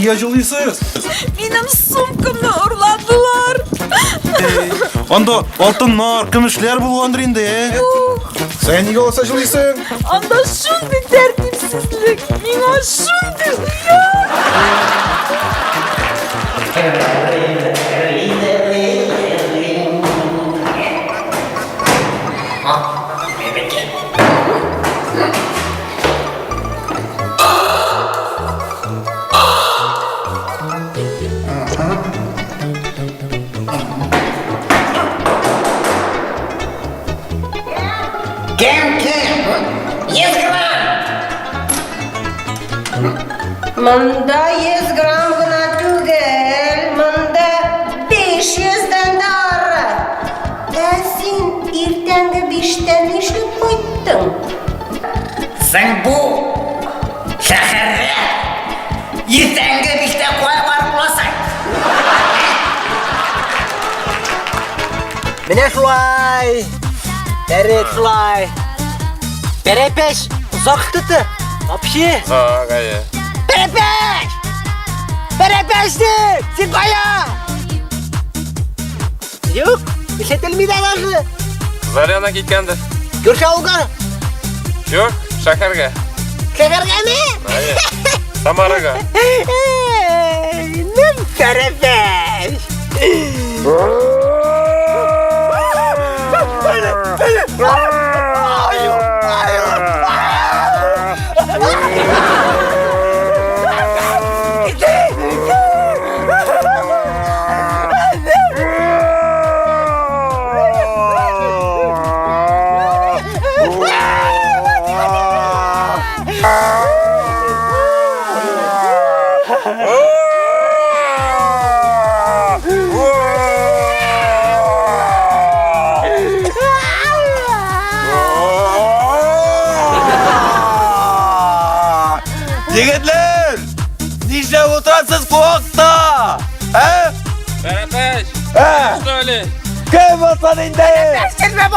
Niye жылыйсыз? Benim sumkamı uğurladılar. Anda altınlar, kümüşler bulgandır indi. Sen niye olsa жылыйсың? Anda şunday tertipsizlik. Bana şunday uyar. Kim? 100 gram. Manda 100 gram gına tugel, manda 500'den de ara. Sen irtengi 5'ten işlep koydun. Sen bu şehirde irtengi 5'te koy var bulasın. Mene şulay. Evet şulay. Berepeş uzak tutu. Apşi. Gaya. Berepeş. Berepeşti. Sen kaya. Yok. Bir şey telmiydi anası. Kızlar yanına gitkendir. Görüşe olgar. Yok, şekerge. Şekerge mi? Hayır. Samaraga. Ne berepeş. Yigitler! Nice oturansız kovakta? He? Berepeş. He? Söyle. Kim olsan indi? Geçirme bu.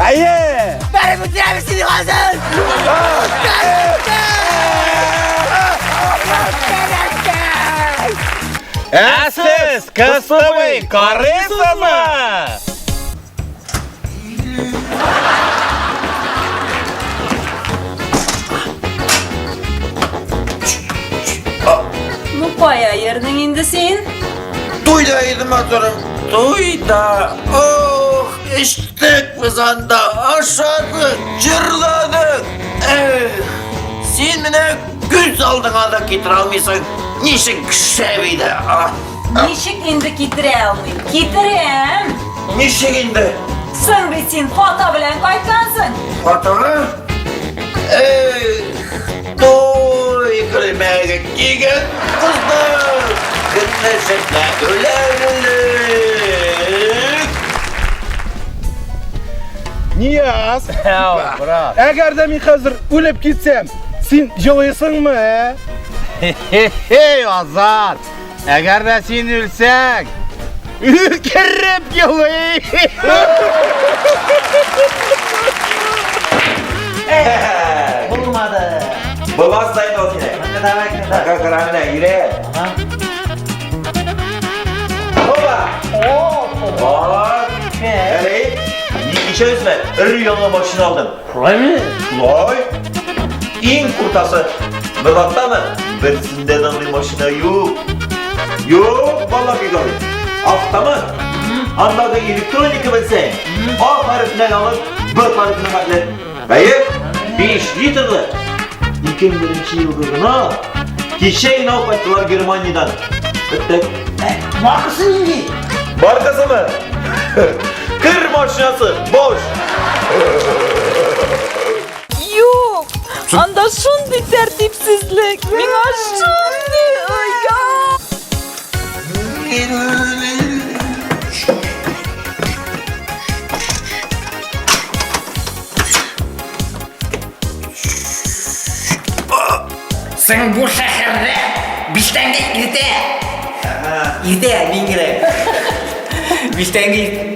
Hayır! Beni bitiremişsin hazır. Siz kısmı karısı mı? Nupaya yerinin indi sen. Duydaydım motorum. Duyda. Oh, içtik biz anda. Aşağıdık, cırladık. Sen mine güç aldın aldık getiremeysin. Nişik şevide. Nişik indi kitire almayın. Kitirem. Nişik indi. Sen bir sen fata bilen kaytansın. Fatma. Doy kırmaya gittiğin kızlar. Kıtneşekle ölebilirlik. Niyaz? Eğer de ben hazır ölüp gitsem, sen жылыйсың mı? Hey Azat. Eğer de sen ölsek. Ülkerip yılı. Bulmadı. Babastayın o kine. Ne demek ne? Kaka karamine yürü. Baba. Bak. Evet. İşe üzme. Örü yoluna başını aldım. Kolay mı? Vay. İn kurtası. Bırakta mı? Birisinden alayım başına yok. Yok. Vallahi gör. Hafta mı? Anladı elektronik bilsen. A tarifinden alıp B tarifine katlet. Hayır. 5 litrli. 2001 yıldırına. Kişeyi ne yaptılar Germanya'dan? Bitti. Markası iyi. Markası mı? Kır maşinası. Boş. Yok. Anda şunday tertipsizlik. Bana şunday uyar. Sen bu şehirde 5'ten de irte. İrte 1000 lira. 5'ten de irte.